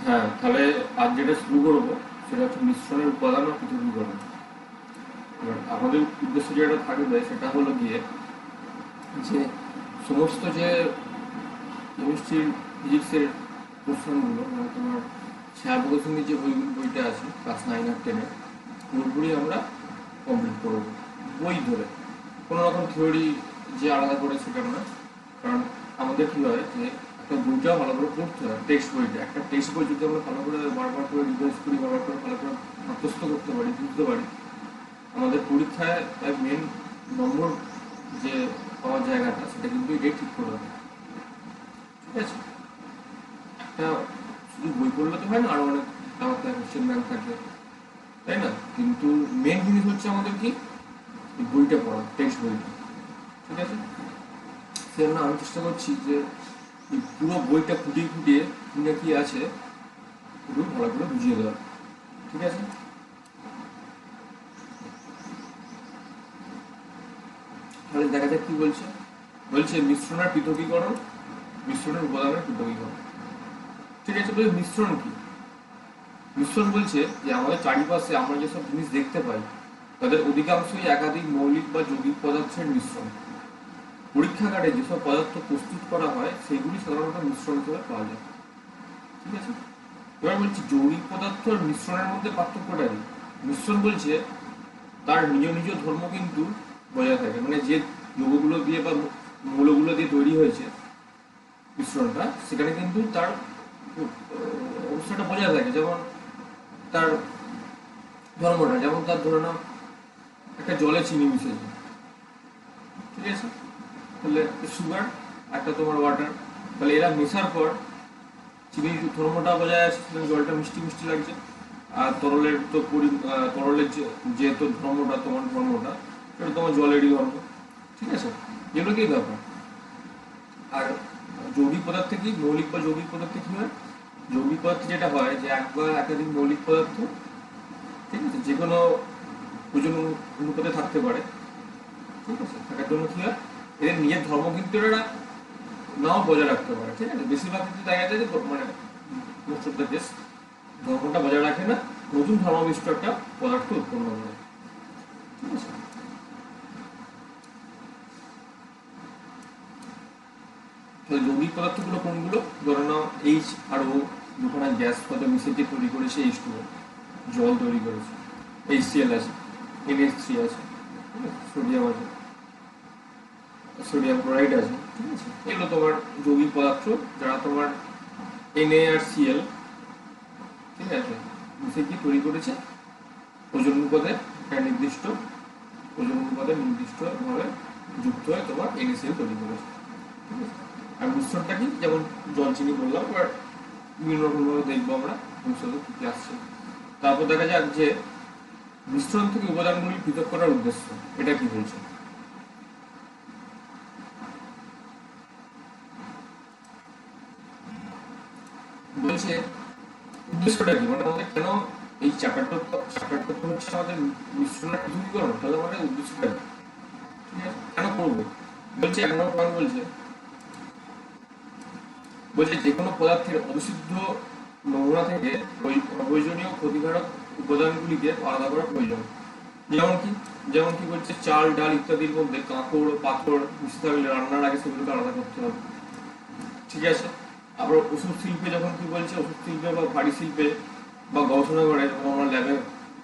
হ্যাঁ, তাহলে আজ যেটা শুরু করবো সেটা হচ্ছে মিশ্রণের উপাদান ও পৃথকীকরণ। এবার আমাদের উদ্দেশ্য যেটা থাকবে সেটা হলো গিয়ে যে সমস্ত যে কেমিস্ট্রি ফিজিক্সের কোশ্চেনগুলো মানে তোমার ছায়া প্রকাশনীর যে বইটা আছে ক্লাস 9 আর 10-এর পুরোপুরি আমরা কমপ্লিট করবো বই ধরে, কোনো রকম থিওরি যে আলাদা করে সেটা না। কারণ আমাদের কী হয় যে একটা বইটাও ভালো করে পড়তে হয়, টেক্সট বইটা একটা টেক্সট বই যদি আমরা ভালো করে বারবার করে রিভাইজ করি, বারবার করে ভালো করে মুখস্থ করতে পারি, বুঝতে পারি, আমাদের পরীক্ষায় মেন নম্বর যে পাওয়ার জায়গাটা সেটা কিন্তু এটাই ঠিক করে দেবে। ঠিক আছে, একটা শুধু বই পড়লে তো হয় না, আরও অনেক আমার কোশ্চেন ব্যাংক থাকে, তাই না? কিন্তু মেন জিনিস হচ্ছে আমাদের কি এই বইটা পড়া, টেক্সট বইটা। ঠিক আছে, সেজন্য আমি চেষ্টা করছি যে এই পুরো বইটা ফুটিয়ে ফুটিয়ে কিনে কি আছে পুরো ভালো করে বুঝিয়ে দেওয়া। ঠিক আছে, তাহলে দেখা যাক কি বলছে। বলছে মিশ্রণের পৃথকীকরণ, মিশ্রণের উপাদানের পৃথকীকরণ। ঠিক আছে, বলছে মিশ্রণ কি? মিশ্রণ বলছে যে আমাদের চারিপাশে আমরা যেসব জিনিস দেখতে পাই তাদের অধিকাংশই একাধিক মৌলিক বা যৌগিক পদার্থের মিশ্রণ। পরীক্ষাগারে যেসব পদার্থ প্রস্তুত করা হয় সেগুলি সাধারণত মিশ্রণ হিসেবে পাওয়া যায়। ঠিক আছে, এবার বলছি যৌগিক পদার্থ আর মিশ্রণের মধ্যে পার্থক্যটা কি? মিশ্রণ বলছে তার নিজ নিজ ধর্ম কিন্তু বজায় থাকে, মানে যে যৌগগুলো দিয়ে বা মৌলগুলো দিয়ে তৈরি হয়েছে মিশ্রণটা, সেখানে কিন্তু তার অবস্থাটা বজায় থাকে। যেমন তার ধর্মটা, যেমন তার ধরে নাও একটা জলে চিনি মিশেছে, ঠিক আছে, তাহলে সুগার একটা তোমার ওয়াটার, তাহলে এরা মেশার পর চিনির ধর্মটা বজায় আছে, জলটা মিষ্টি মিষ্টি লাগছে। আর তরলের তো তরলের যে তো ধর্মটা, তোমার ধর্মটা সেটা তোমার জলেরই ধর্ম। ঠিক আছে, এগুলো কি ব্যাপার। আর যৌগিক পদার্থে কি, মৌলিক বা যৌগিক পদার্থে কি হয়? যৌগিক পদার্থে যেটা হয় যে এক বা একাধিক মৌলিক পদার্থ, ঠিক আছে, যে কোনো ওজন অনুপাতে থাকতে পারে। ঠিক আছে, থাকার জন্য কি হয়, এদের নিজের ধর্ম কিন্তু এরা নাও বজায় রাখতে পারে। ঠিক আছে, বেশিরভাগ ক্ষেত্রে দেখা যায় যে মানে মোস্ট অফ দ্য কেস ধর্মটা বজায় রাখে না, নতুন ধর্মবিষ্ট একটা পদার্থ উৎপন্ন করে। ঠিক আছে, তাহলে যৌগিক পদার্থগুলো কোনগুলো? ধরে নাও এইচ আর ও দুখানা গ্যাস পদ মিশিয়ে তৈরি করেছে H2O, জল তৈরি করেছে, HCl আছে, NH3 আছে, সোডিয়াম আছে, সোডিয়াম ক্লোরাইড আছে। ঠিক আছে, এগুলো তোমার যৌগিক পদার্থ যারা তোমার NaCl, ঠিক আছে, মিশে কি তৈরি করেছে ওজন অনুপাতে একটা নির্দিষ্ট ওজন অনুপাতে নির্দিষ্টভাবে যুক্ত হয়ে তোমার NaCl তৈরি করেছে। ঠিক আছে, আর মিশ্রণটা কি, যেমন জল চিনি বললাম, এবার বিভিন্ন রকমভাবে দেখবো আমরা ভবিষ্যতে কি আসছে। তারপর দেখা যাক যে মিশ্রণ থেকে উপাদানগুলি পৃথক করার উদ্দেশ্য, এটা কি বলছে। বলছে উদ্দেশ্যটা কি, মানে আমাদের কেন এই চ্যাপ্টারটা হচ্ছে আমাদের মিশ্রণের পৃথকীকরণ, তাহলে আমাদের উদ্দেশ্যটা কি, ঠিক আছে, কেন করবো? বলছে 1 নম্বর পয়েন্ট বলছে যে কোনো পদার্থের অবিশুদ্ধ নমুনা থেকে অপ্রয়োজনীয় ক্ষতিকারক উপাদানগুলিকে আলাদা করা প্রয়োজন। যেমন কি বলছে, চাল ডাল ইত্যাদির মধ্যে কাঁকড় পাথর মিশে থাকলে রান্নার আগে সেগুলোকে আলাদা করতে হবে। ঠিক আছে, আবার ওষুধ শিল্পে যখন কি বলছে, ওষুধ শিল্পে বা ভারী শিল্পে বা গবেষণাগারে যখন আমরা ল্যাবে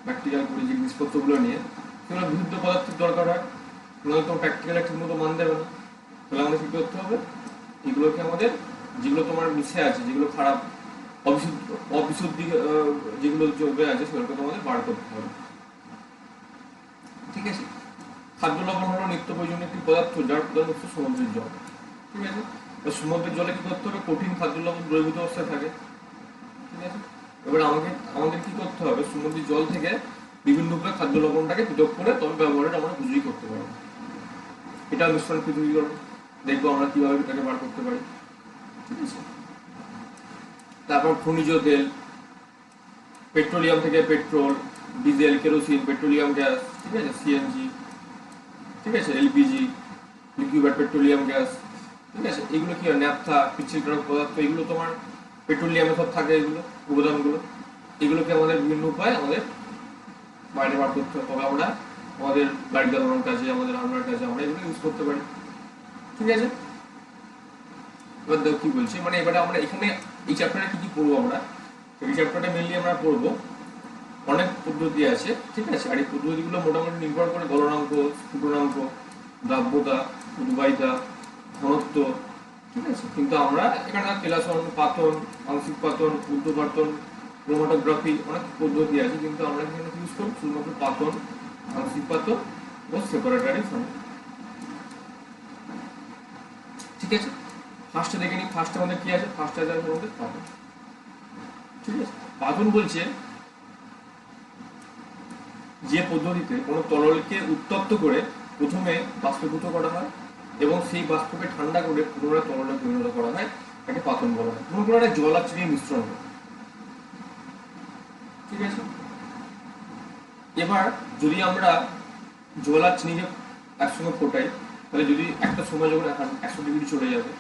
প্র্যাকটিক্যাল করি যে জিনিসপত্রগুলো নিয়ে, সেগুলো বিশুদ্ধ পদার্থের দরকার হয়, নয়তো প্র্যাকটিক্যালে ঠিকমতো মান দেবে না। তাহলে আমাদের কী করতে হবে, এগুলোকে আমাদের যেগুলো তোমার মিশে আছে, যেগুলো খারাপ অবিশুদ্ধি যেগুলো চলবে আছে, সেগুলোকে তোমাদের বার করতে হবে। ঠিক আছে, খাদ্য লবণ হলো নিত্য প্রয়োজনীয় একটি পদার্থ যার প্রধান উৎস সমুদ্রের জল। ঠিক আছে, সমুদ্রের জলে কি করতে হবে, কঠিন খাদ্য লবণ দ্রবীভূত অবস্থায় থাকে। ঠিক আছে, এবার আমাদের কি করতে হবে, সমুদ্রের জল থেকে বিভিন্ন উপায়ে খাদ্য লবণটাকে পৃথক করে তবে ব্যবহারের আমরা উপযোগী করতে পারবো। এটা মিশ্রণ পৃথকীকরণ, দেখবো আমরা কিভাবে এটাকে বার করতে পারি। ঠিক আছে, তারপর খনিজ তেল, পেট্রোলিয়াম থেকে petrol, diesel, kerosene, petroleum gas, ঠিক আছে, সিএনজি, ঠিক আছে, এলপিজি, লিকুইফাইড পেট্রোলিয়াম গ্যাস। ঠিক আছে, এগুলো কি হয়, ন্যাপথা, পিচ্ছিলকারক পদার্থ, এগুলো তোমার পেট্রোলিয়ামে সব থাকে এগুলো উপাদানগুলো, এগুলোকে আমাদের বিভিন্ন উপায়ে আমাদের বাইরে বার করতে হবে, তবে আমরা আমাদের গাড়ি চালানোর কাজে, আমাদের রান্নার কাজে আমরা এগুলো ইউজ করতে পারি। ঠিক আছে, এবার দেখো কি বলছি, মানে এবারে আমরা এখানে এই চ্যাপ্টারে কি কি পড়বো আমরা, এই চ্যাপ্টারটা মেনলি আমরা পড়বো অনেক পদ্ধতি আছে। ঠিক আছে, আর এই পদ্ধতিগুলো মোটামুটি নির্ভর করে গলনাঙ্ক, স্ফুটনাঙ্ক, দ্রাব্যতা, উদ্বায়িতা, ঘনত্ব। ঠিক আছে, কিন্তু আমরা এখানে কেলাসন, পাতন, আংশিক পাতন, ঊর্ধ্বপাতন, ক্রোমাটোগ্রাফি অনেক পদ্ধতি আছে, কিন্তু আমরা এখানে ইউজ করব শুধুমাত্র পাতন, আংশিক পাতন ও সেপারেটরি ফর্ম। ঠিক আছে, ফার্স্টে দেখে নিই, ফার্স্টে আমাদের কি আছে, ফার্স্টে আছে আমাদের পাতন। ঠিক আছে, পাতন বলছে যে পদ্ধতিতে কোনো তরলকে উত্তপ্ত করে প্রথমে বাষ্পীভূত করা হয় এবং সেই বাষ্পকে ঠান্ডা করে পুনরায় তরলে পরিণত করা হয়, তাকে পাতন বলা হয়। মনে করো একটা জল আর চিনির মিশ্রণ। ঠিক আছে, এবার যদি আমরা জল আর চিনিকে একসঙ্গে ফোটাই, তাহলে যদি একটা সময় যখন 100 ডিগ্রি চলে যাবে,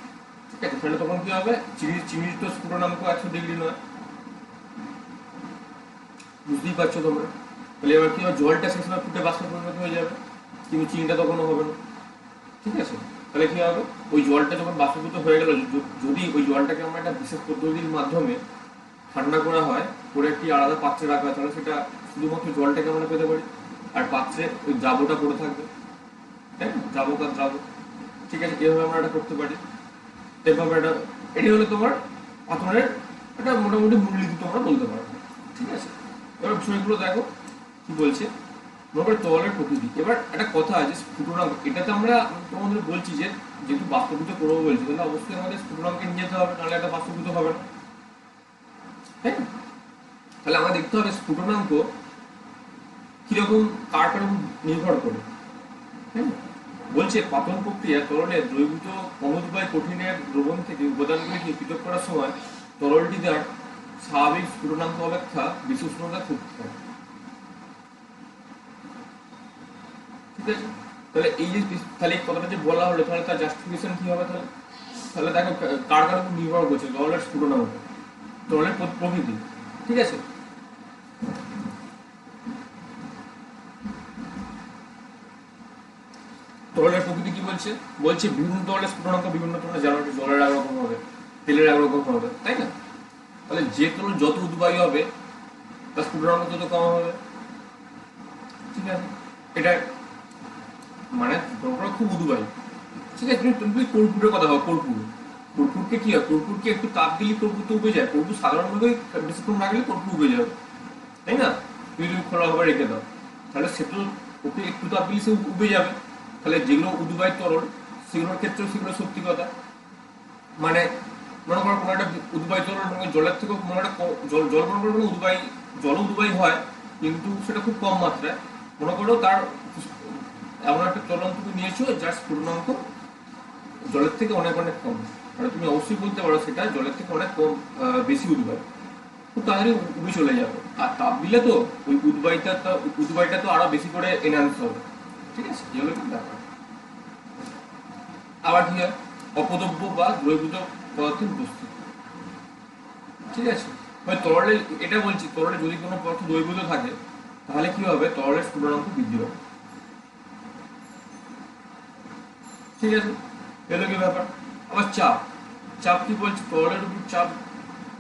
ঠিক আছে, তাহলে তখন কি হবে, চিনির তো স্ফুটনাঙ্ক 100 ডিগ্রি নয়, বুঝতেই পারছো তোমরা। তাহলে এবার কি হবে, জলটা সে সময় ফুটে বাষ্পে পরিণত হয়ে যাবে, কিন্তু চিনিটা তখনও হবে না। ঠিক আছে, তাহলে কি হবে, ওই জলটা যখন বাষ্পীভূত হয়ে গেল, যদি ওই জলটাকে আমরা একটা বিশেষ পদ্ধতির মাধ্যমে ঠান্ডা করা হয়, করে একটি আলাদা পাত্রে রাখা হয়, তাহলে সেটা শুধুমাত্র জলটাকে আমরা পেতে পারি, আর পাত্রে ওই দ্রাবটা পড়ে থাকবে, তাই না, দ্রাবক আর দ্রাবক। ঠিক আছে, এভাবে আমরা এটা করতে পারি। এভাবে এটা, এটি হলো তোমার পাথরের একটা মোটামুটি মূলনীতি তোমরা বলতে পারো। ঠিক আছে, এবার বিষয়গুলো দেখো কি বলছে, মনে করে তরলের প্রকৃতি। এবার একটা কথা আছে স্ফুটনাঙ্ক, এটাতে আমরা তোমাদের বলছি যে যেহেতু বাষ্পীভূত করবো বলছি, তাহলে অবশ্যই আমাদের স্ফুটনাঙ্কে নিয়ে যেতে হবে, নাহলে এটা বাষ্পীভূত হবে না। তাই না, তাহলে আমরা দেখতে হবে স্ফুটনাঙ্ক কিরকম কার কার নির্ভর করে। তাই না, বলছে পাতন প্রক্রিয়া তরলে দ্রবীভূত অনুদ্বায়ী কঠিনের দ্রবণ থেকে উপাদানগুলিকে পৃথক করার সময় তরলটি তার স্বাভাবিক স্ফুটনাঙ্ক অপেক্ষা বেশি উষ্ণতা করতে হয়। ঠিক আছে, তাহলে এই যে তাহলে এই কথাটা যে বলা হলো, তাহলে তার জাস্টিফিকেশন কি হবে, তাহলে তাহলে দেখো কার কার উপর নির্ভর করছে তরলের স্ফুটনাঙ্ক, তরলের প্রকৃতি। ঠিক আছে, তরলের প্রকৃতি কি বলছে, বলছে বিভিন্ন তরলের স্ফুটনাঙ্ক বিভিন্ন, তোমরা জানো জলের একরকম হবে, তেলের একরকম হবে, তাই না। তাহলে যে তরল যত উদ্বায়ী হবে তার স্ফুটনাঙ্ক তত কম হবে। ঠিক আছে, এটা মানে তোমরা খুব উদ্বায়ী। ঠিক আছে, তুমি কর্পূরের কথা ভাবো, কর্পূরকে কি হয়, কর্পূরকে একটু তাপ দিলে কর্পূর তো উবে যায়, কর্পূর সাধারণভাবে বেশিক্ষণ রাখলে কর্পূর উবে যাবে, তাই না। তুমি খোলাভাবে রেখে দাও, তাহলে সে তো ওকে একটু তাপ দিলে সে উবে যাবে। তাহলে যেগুলো উদ্বায়ী তরল সেগুলোর ক্ষেত্রেও সেগুলো সত্যি কথা। মানে মনে করো কোনো একটা উদ্বায়ী তরল জলের থেকেও কোনো একটা জল মনে করো উদ্বায়ী, জল উদ্বায়ী হয় কিন্তু সেটা খুব কম মাত্রায়। মনে করো তার এমন একটা তরল তুমি নিয়েছো যার স্ফুটনাঙ্ক জলের থেকে অনেক অনেক কম, মানে তুমি অবশ্যই বলতে পারো সেটা জলের থেকে অনেক কম, বেশি উদ্বায়ী, খুব তাড়াতাড়ি উবে চলে যাবে। আর তাপ দিলে তো ওই উদ্বায়ীটা তো আরো বেশি করে এনহান্স হবে। ঠিক আছে, এগুলো কিন্তু ব্যাপার। আবার কি হয়, অপদ্রব্য বা দ্রবীভূত পদার্থের উপস্থিতি। ঠিক আছে, তরলে এটা বলছি, তরলে যদি কোনো পদার্থ দ্রবীভূত থাকে তাহলে কি হবে, তরলের স্ফুটনাঙ্ক বৃদ্ধি হবে। ঠিক আছে, এলো কি ব্যাপার। আবার চাপ, চাপ কি বলছে, তরলের উপর চাপ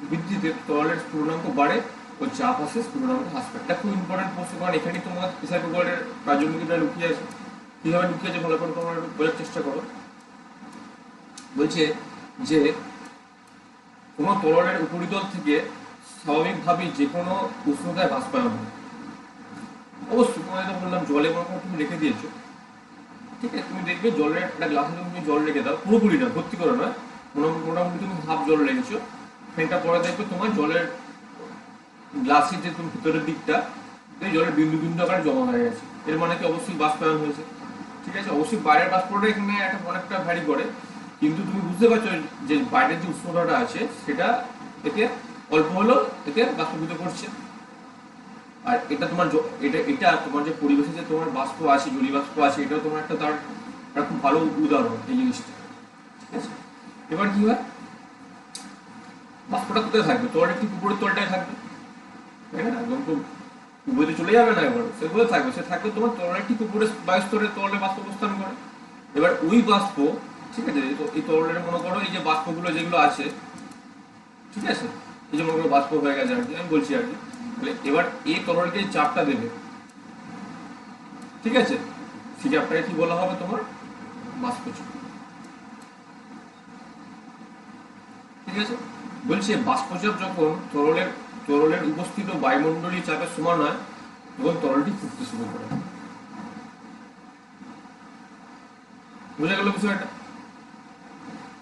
বৃদ্ধিতে তরলের স্ফুটনাঙ্ক বাড়ে ও চাপ আসে, স্ফুটনাঙ্ক হ্রাস পায়। এটা খুব ইম্পর্টেন্ট প্রশ্ন, কারণ এখানে তোমার প্রেসার কুকারের কার্যনির্বাহীটা লুকিয়ে আছে। কিভাবে লুকিয়ে আছে ভালো করে তোমরা বোঝার চেষ্টা করো। বলছে যে কোনো তরলের উপরিতল থেকে স্বাভাবিকভাবেই যে কোনো উষ্ণতায় বাষ্পায়ন হয়। অবশ্যই তোমায় তো বললাম জলে মনে করো তুমি রেখে দিয়েছো, ঠিক আছে, তুমি দেখবে জলের একটা গ্লাসে তুমি জল রেখে দাও, পুরোপুরি না, ভর্তি করে নয়, মোটামুটি তুমি হাফ জল রেখেছো, ফ্যানটা পরে দেখবে তোমার জলের গ্লাসের যে তুমি ভিতরের দিকটা জলের বিন্দু বিন্দু আকারে জমা হয়ে গেছে, এর মানে কি অবশ্যই বাষ্পায়ন হয়েছে। ঠিক আছে, অবশ্যই বাইরের বাষ্পটা এখানে একটা অনেকটা ভ্যারি করে, কিন্তু তুমি বুঝতে পারছো যে বাইরের যে উষ্ণতাটা আছে সেটা এতে অল্প হলেও এতে বাষ্পীভূত করছে। আর এটা তোমার এটা তোমার যে পরিবেশে যে তোমার বাষ্প আছে, জলীয় বাষ্প আছে, এটাও তোমার একটা তার খুব ভালো উদাহরণ এই জিনিসটা। ঠিক আছে, এবার কি হয়, বাষ্পটা কোথায় থাকবে? তরলের ঠিক উপরের তলটায় থাকবে, তাই না? একদম তো উপরে চলে যাবে না, এবার সে কোথায় থাকবে? সে থাকবে তোমার তরলের ঠিক উপরে বায়ুস্তরের তরলে বাষ্প অবস্থান করে। এবার ওই বাষ্প, ঠিক আছে, এই তরলের মনে করো এই যে বাষ্পগুলো যেগুলো আছে, ঠিক আছে, এই যে মনে করো বাষ্প হয়ে গেছে আর কি, আমি বলছি আর কি, তাহলে এবার এই তরলকে চাপটা দেবে, ঠিক আছে, সেই চাপটাকে কি বলা হবে? তোমার বাষ্পচাপ। ঠিক আছে, বলছে বাষ্পচাপ যখন তরলের উপস্থিত বায়ুমণ্ডলীয় চাপের সমান হয় তখন তরলটি ফুটতে শুরু করে। বোঝা গেল বিষয়টা?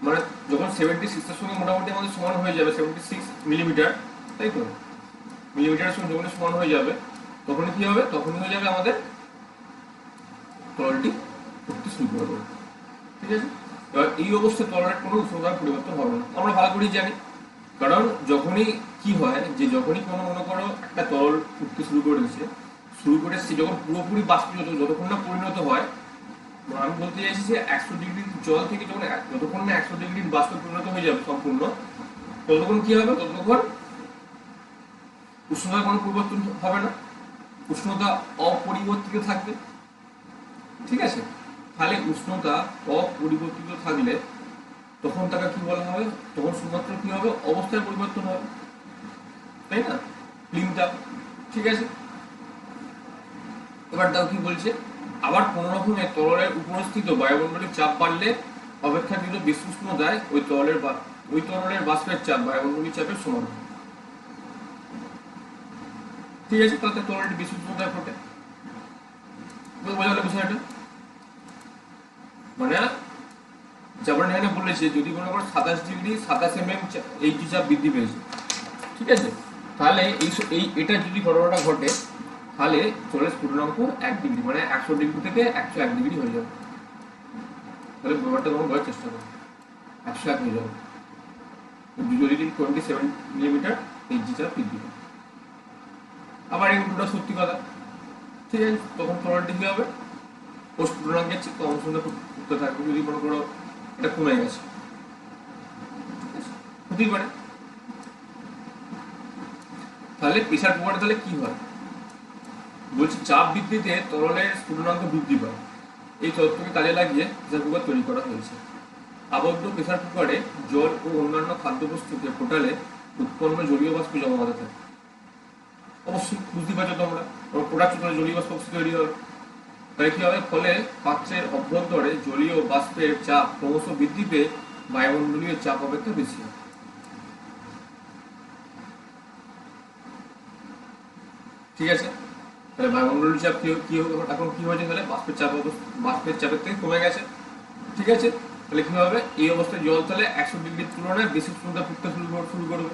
মানে যখন 76 এর সঙ্গে মোটামুটি আমাদের সমান হয়ে যাবে, 76 মিলিমিটার, তাই তো, মিলিমিটারের সঙ্গে যখন সমান হয়ে যাবে তখনই কি হবে? তখনই হয়ে যাবে আমাদের তরলটি ফুটতে শুরু করবে। ঠিক আছে, এবার এই অবস্থায় তরলের কোনো উষ্ণতার পরিবর্তন হবে না, আমরা ভালো করেই জানি। কারণ যখনই কি হয়, যে যখনই কোনো মনে করো একটা তরল ফুটতে শুরু করে সে যখন পুরোপুরি বাষ্প যতক্ষণ না পরিণত হয়, আমি বলতে চাইছি যে 100 ডিগ্রি জল থেকে যখন যতক্ষণ না 100 ডিগ্রির বাষ্পে পরিণত হয়ে যাবে সম্পূর্ণ, ততক্ষণ কি হবে? ততক্ষণ উষ্ণতার কোনো পরিবর্তন হবে না, উষ্ণতা অপরিবর্তিত থাকবে। ঠিক আছে, তাহলে উষ্ণতা অপরিবর্তিত থাকলে তখন তাকে কি বলা হবে? তখন শুধুমাত্র কি হবে? অবস্থার পরিবর্তন হবে, তাই না? ক্লিনটা, ঠিক আছে। এবার তাও কি বলছে? আবার কোন রকমের তরলের উপস্থিত বায়ুমণ্ডলের চাপ বাড়লে অপেক্ষাকৃত বেশি উষ্ণতায় ওই তরলের বাষ্পের চাপ বায়ুমণ্ডলীয় চাপের সমান হয়। ঠিক আছে, তাতে তরলটি বেশি উষ্ণতায় ফোটে। বোঝা গেল বিষয়টা? মানে যেমন এখানে বলেছে, যদি মনে করো 27 ডিগ্রি 27 mm এইচজি চাপ বৃদ্ধি পেয়েছে, ঠিক আছে, তাহলে এটা যদি ঘটনাটা ঘটে, তাহলে তরলের স্ফুটনাঙ্ক 1 ডিগ্রি, মানে 100 ডিগ্রি থেকে 101 ডিগ্রি হয়ে যাবে। তাহলে ব্যাপারটা তোমার বোঝার চেষ্টা করো, 101 হয়ে যাবে যদি 27 মিলিমিটার এইচজি চাপ বৃদ্ধি পায়। আবার এই উল্টোটা সত্যি কথা, ঠিক আছে, তখন তরলটি কি হবে? ও স্ফুটনাঙ্কের চেয়ে কম সঙ্গে ফুটতে থাকবে। যদি মনে করো এটা কমে গেছে, হতেই পারে। তাহলে প্রেসার কুকারে তাহলে কি হয়? বলছি চাপ বৃদ্ধিতে তরলের স্ফুটনাঙ্ক বৃদ্ধি পায়। এই তথ্যকে কাজে লাগিয়ে প্রেসার কুকার তৈরি করা হয়েছে। আবদ্ধ প্রেসার কুকারে জল ও অন্যান্য খাদ্যবস্তুকে ফোটালে উৎপন্ন জলীয় বাষ্প জমা হতে থাকে। অবশ্যই বুঝতে পারছো তোমরা, প্রোডাক্ট জলীয় বাষ্প তৈরি হবে। তাই কি হবে? ফলে পাত্রের অভ্যন্তরে জলীয় বাষ্পের চাপ ক্রমশ বৃদ্ধি পেয়ে বায়ুমণ্ডলীয় চাপ অপেক্ষা বেশি হয়। ঠিক আছে, তাহলে বায়ুমণ্ডলীয় চাপ কি এখন কি হয়েছে? তাহলে বাষ্পের চাপের থেকে কমে গেছে। ঠিক আছে, তাহলে কি হবে? এই অবস্থায় জল তাহলে 100 ডিগ্রির তুলনায় বেশি উষ্ণতা ফুটতে শুরু করবে।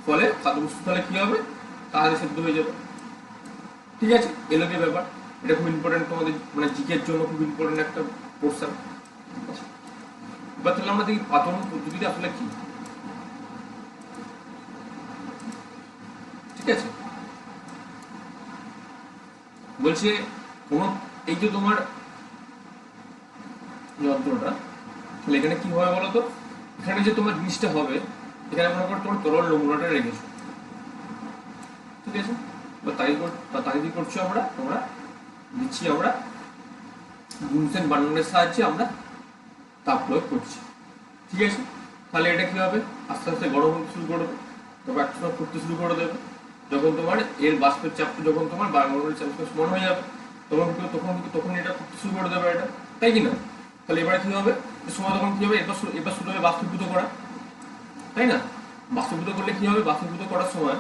ফলে খাদ্যবস্তু তাহলে কি হবে? তাহলে সেদ্ধ হয়ে যাবে। ঠিক আছে, এলোকে ব্যাপার, এটা খুব ইম্পর্টেন্ট তোমাদের, মানে জিকের জন্য খুব ইম্পর্টেন্ট একটা পোর্শন। এবার তাহলে আমরা দেখি পাতন পদ্ধতিটা আসলে কি। ঠিক আছে, বলছে কোন এই যে তোমার যন্ত্রটা, তাহলে এখানে কি হবে বলতো? এখানে যে তোমার জিনিসটা হবে, এখানে মনে করো তোমার তরল নমুনাটা রেখেছো, ঠিক আছে, তাই কি করছো আমরা দিচ্ছি আমরা বুনসেন বার্নারের সাহায্যে আমরা তাপ প্রয়োগ করছি। ঠিক আছে, তাহলে এটা কি হবে? আস্তে আস্তে গরম হতে শুরু করবে, তবে একটা সময় ফুটতে শুরু করে দেবে। যখন তোমার এর বাষ্পের চাপটা যখন তোমার বায়ুমণ্ডলের চাপের সমান হয়ে যাবে, তখন এটা ফুটতে শুরু করে দেবে, এটা তাই কি না? তাহলে এবারে কি হবে? সময় তখন কি হবে? এবার শুরু হবে বাষ্পীভূত করা, তাই না? বাষ্পীভূত করলে কি হবে? বাষ্পীভূত করার সময়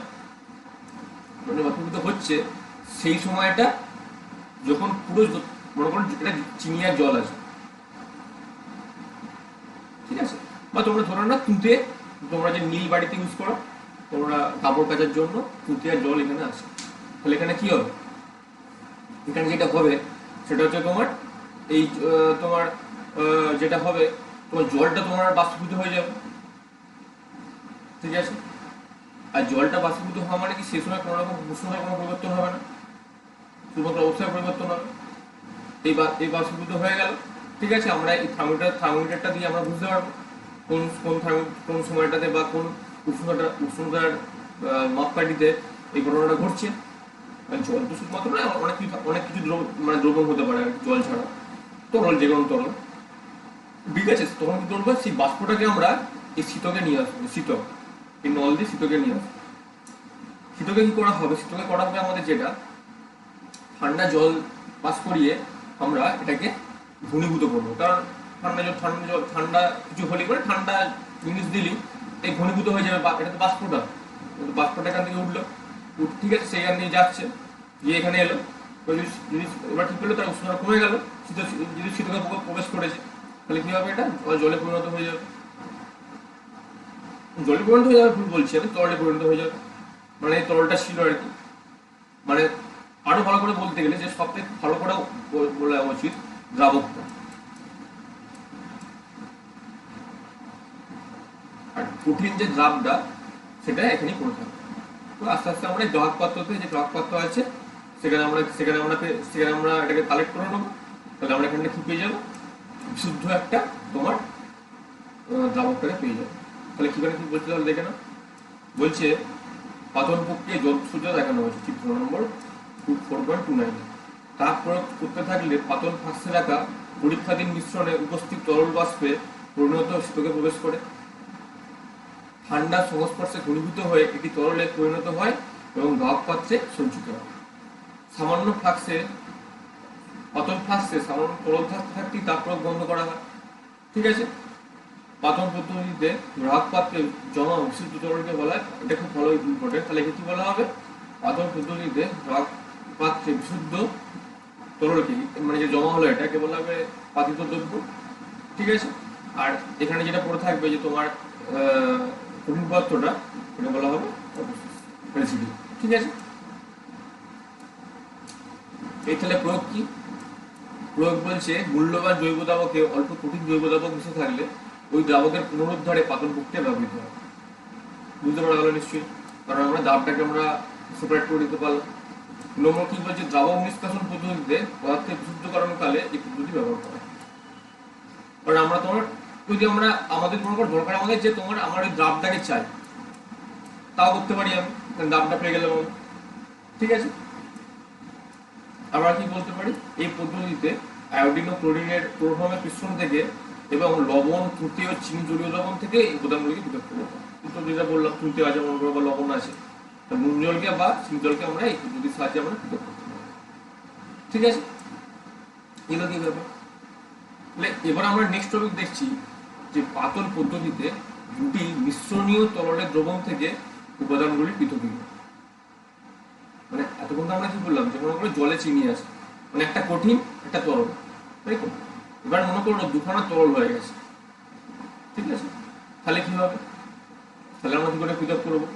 মানে বাষ্পীভূত হচ্ছে সেই সময়টা যখন পুরো মনে করো এটা চিনি আর জল আছে, ঠিক আছে, বা তোমরা ধরো না তুঁতে, তোমরা যে নীল বাড়িতে ইউজ করো তোমরা কাপড় কাচার জন্য, তুঁতে আর জল এখানে আছে। তাহলে এখানে কি হবে? এখানে যেটা হবে সেটা হচ্ছে তোমার এই তোমার যেটা হবে, তোমার জলটা তোমার বাষ্পীভূত হয়ে যাবে। ঠিক আছে, আর জলটা বাষ্পীভূত হওয়া মানে কি সেই সময় কোনো রকম উষ্ণতার কোনো পরিবর্তন হবে না, শুধুমাত্র অবস্থায় পরিবর্তন হবে। এই বাষ্পীভূত হয়ে গেল। ঠিক আছে, আমরা এই থার্মোমিটারটা দিয়ে আমরা বুঝতে পারবো কোন কোন কোন সময়টাতে বা কোন উষ্ণতার মাপকাঠিতে এই ঘটনাটা ঘটছে। জল তো শুধুমাত্র না, অনেক কিছু মানে দ্রবণ হতে পারে আর কি, জল ছাড়া তরল, যে কোনো তরল। ঠিক আছে, তখন কি করবো, সেই বাষ্পটাকে আমরা এই শীতকে নিয়ে আসবো, শীতক, এই নল দিয়ে শীতকে নিয়ে আসবো। শীতকে কি করা হবে, শীতকে করা হবে আমাদের যেটা ঠান্ডা জল পাস করিয়ে আমরা এটাকে ঘনীভূত করবো। কারণ ঠান্ডা কিছু হলে পরে ঠান্ডা জিনিস দিলেই এই ঘনীভূত হয়ে যাবে, এটা তো বাষ্পটা, বাষ্পটা এখান থেকে উঠলো, ঠিক আছে, সেখান দিয়ে যাচ্ছে, গিয়ে এখানে এলো, যদি এবার ঠিক করলো তার উষ্ণতা কমে গেল, যদি শীতকে প্রবেশ করেছে, তাহলে কি হবে, এটা জলে পরিণত হয়ে যাবে। জলে পরিণত হয়ে যাবে ভুল বলছি আমি, তরলে পরিণত হয়ে যাবে। মানে এই তরলটা ছিল আর কি, মানে আরো ভালো করে বলতে গেলে যে সব থেকে ভালো করে বলা উচিত দ্রাবকটা। আর কঠিন যে দ্রাবটা সেটা এখানেই পড়ে থাকবে। তো আস্তে আস্তে আমরা গ্রাহক পাত্রতে যে গ্রাহক পাত্র আছে সেখানে আমরা এটাকে কালেক্ট করে নেবো। তাহলে আমরা এখানটা কি পেয়ে যাবো, বিশুদ্ধ একটা তোমার দ্রাবকটাকে পেয়ে যাবো। তাহলে কি বলছে তাহলে দেখে না, বলছে পাতন প্রক্রিয়া জল সূর্য দেখানো হয়েছে চিত্র নম্বর 4.29। তাপ প্রয়োগ করতে থাকলে পাতন ফাঁসে রাখা পরীক্ষাধীন মিশ্রণে উপস্থিত তরল বাষ্পে পরিণত শীতকে প্রবেশ করে ঠান্ডার সংস্পর্শে ঘনীভূত হয়ে একটি তরলে পরিণত হয় এবং গ্রাহক পাত্রে সঞ্চিত হয়। সামান্য পাতন ফ্লাক্সে সামান্য তরল থাকতে থাকতেই তাপ প্রয়োগ বন্ধ করা হয়। ঠিক আছে, পাতন পদ্ধতিতে গ্রাহক পাত্রে জমা বিশুদ্ধ তরলকে বলা হয়, এটা খুব ভালো ইম্পর্টেন্ট। তাহলে কি বলা হবে, পাতন পদ্ধতিতে গ্রাহক পাত্রে বিশুদ্ধ তরলকে, মানে যে জমা হলো এটাকে বলা হবে পাতিত দ্রব্য। ঠিক আছে, আর এখানে যেটা পড়ে থাকবে যে তোমার কঠিন পদার্থটা, এটা বলা হবে রেসিডিউ। ঠিক আছে, এই তাহলে প্রয়োগ কি, প্রয়োগ বলছে মূল্যবান জৈব দ্রাবকে অল্প কঠিন জৈব দ্রাবক মিশে থাকলে ওই দ্রাবকের পুনরুদ্ধারে পাতন প্রক্রিয়া ব্যবহৃত হয়। বুঝতে পারা গেল নিশ্চয়ই, কারণ আমরা দ্রাবটাকে আমরা সেপারেট করে দিতে পারলাম। নম্বর কি বলছে, দ্রাবক নিষ্কাশন পদ্ধতিতে পদার্থের বিশুদ্ধকরণকালে এই পদ্ধতি ব্যবহার করা হয়। কারণ আমরা তোমার যদি আমরা আমাদের মনে করো দরকার আমাদের যে তোমার আমার ওই দ্রাবটাকে চাই, তাও করতে পারি আমি, দ্রাবটা পেয়ে গেলাম আমি। ঠিক আছে, আমরা কি বলতে পারি, এই পদ্ধতিতে আয়োডিন ও ক্লোরিনের ক্লোরোফর্মের মিশ্রণ থেকে এবং লবণ, তৃতীয় চিনি জলীয় লবণ থেকে এই উপাদানগুলিকে পৃথক করবো। কিন্তু যেটা বললাম তৃতীয় আছে মনে করো বা লবণ আছে, নুন জলকে বা চিনি জলকে আমরা এই পদ্ধতির সাহায্যে আমরা পৃথক করতে পারি। ঠিক আছে, এগুলো কি ব্যাপার। এবার আমরা নেক্সট টপিক দেখছি যে পাতন পদ্ধতিতে দুটি মিশ্রণীয় তরলের দ্রবণ থেকে উপাদানগুলি পৃথকীকরণ। মানে এতক্ষণ আমরা কি বললাম, যে মনে করো জলে চিনি আছে, মানে একটা কঠিন একটা তরল, তাই তো। এবার মনে করো দুখানা তরল হয়ে গেছে, ঠিক আছে, তাহলে কি হবে, তাহলে আমরা কি করে পৃথক করবো।